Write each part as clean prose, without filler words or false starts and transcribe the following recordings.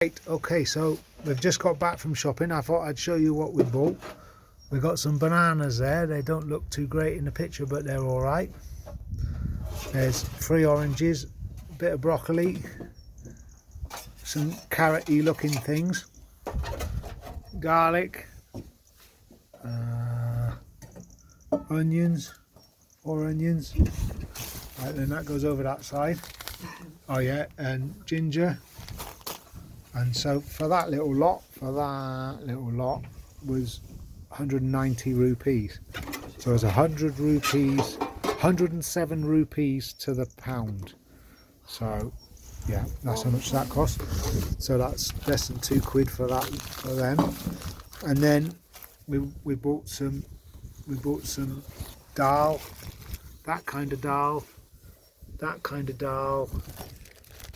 Right, okay, so we've just got back from shopping. I thought I'd show you what we bought. We got some bananas there. They don't look too great in the picture, but they're all right. There's 3 oranges, a bit of broccoli, some carroty looking things, garlic, onions, 4 onions. Right, then that goes over that side. Oh yeah, and ginger. And so for that little lot was 190 rupees. So it's 100 rupees, 107 rupees to the pound. So yeah, that's how much that cost. So that's less than £2 for that for them. And then we bought some dal, that kind of dal,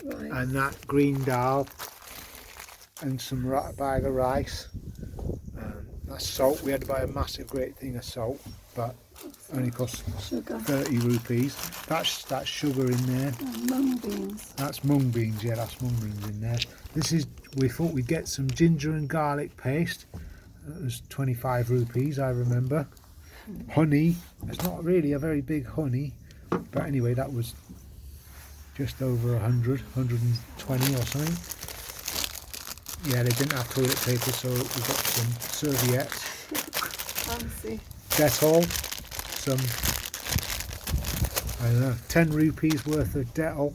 right, and that green dal, and some bag of rice. That's salt. We had to buy a massive great thing of salt, but only cost sugar. 30 rupees. That's sugar in there. And mung beans. That's mung beans, yeah, that's mung beans in there. This is, we thought we'd get some ginger and garlic paste. It was 25 rupees, I remember. Honey, it's not really a very big honey, but anyway, that was just over 100, 120 or something. Yeah, they didn't have toilet paper, so we got some serviettes. Fancy. Dettol, some, I don't know, 10 rupees worth of Dettol.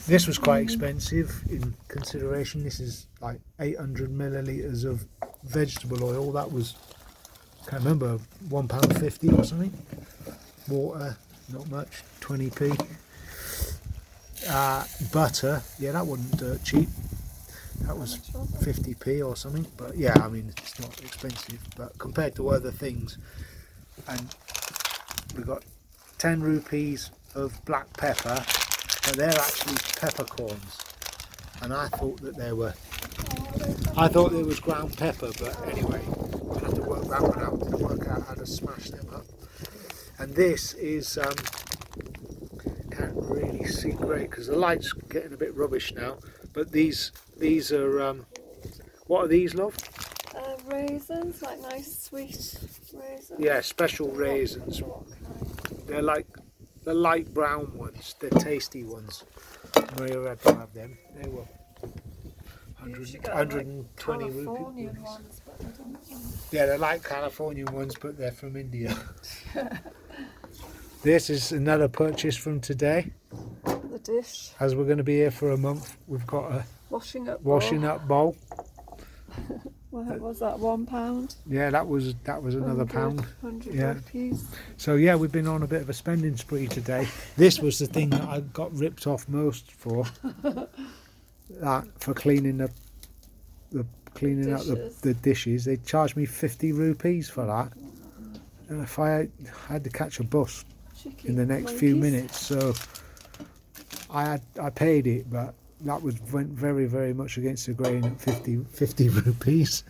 This was quite expensive in consideration. This is like 800 millilitres of vegetable oil. That was, can't remember, £1.50 or something. Water, not much, 20p. Butter, yeah, that wasn't dirt cheap. That was 50p or something, but yeah, I mean, it's not expensive, but compared to other things. And we got 10 rupees of black pepper, but they're actually peppercorns, and I thought that they were, I thought there was ground pepper, but anyway, we'll have to work that one out to work out how to smash them up. And this is, can't really see great because the light's getting a bit rubbish now, but these are, what are these, love? Raisins, like nice sweet raisins. Yeah, special raisins. They're like the light brown ones, the tasty ones. Maria had to have them. They were 120 rupees. Yeah, they're like Californian ones, but they're from India. This is another purchase from today. The dish. As we're going to be here for a month, we've got a washing up bowl. What was that, £1? Yeah, that was another £1. 100 yeah. rupees. So yeah, we've been on a bit of a spending spree today. This was the thing that I got ripped off most for. For cleaning out the dishes. They charged me 50 rupees for that. And if I had to catch a bus in the next few minutes, so I paid it, but that went very, very much against the grain at 50 rupees.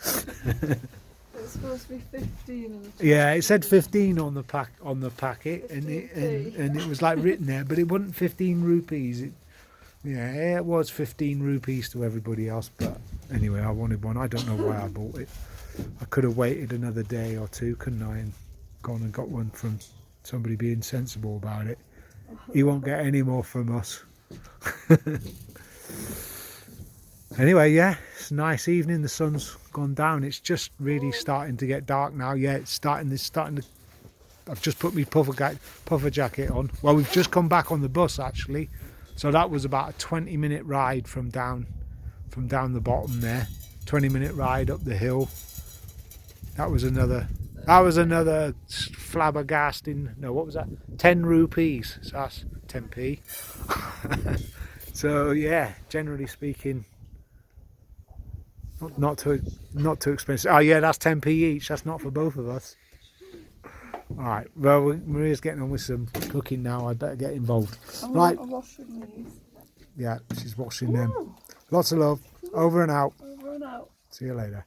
It's supposed to be 15. Yeah, it said 15 on the packet, and it was like written there, but it wasn't 15 rupees. Yeah, it was 15 rupees to everybody else, but anyway, I wanted one. I don't know why I bought it. I could have waited another day or two, couldn't I, and gone and got one from somebody being sensible about it. He won't get any more from us. Anyway, yeah, it's a nice evening. The sun's gone down. It's just really starting to get dark now. Yeah, it's starting to. I've just put my puffer jacket on. Well, we've just come back on the bus actually, so that was about a 20-minute ride from down the bottom there. 20-minute ride up the hill. That was another flabbergasting. No, what was that? 10 rupees. So that's 10p. So yeah, generally speaking, not too expensive. Oh yeah, that's 10p each. That's not for both of us. All right. Well, Maria's getting on with some cooking now. I better get involved. Right. Washing these. Yeah, she's washing them. Lots of love. Over and out. Over and out. See you later.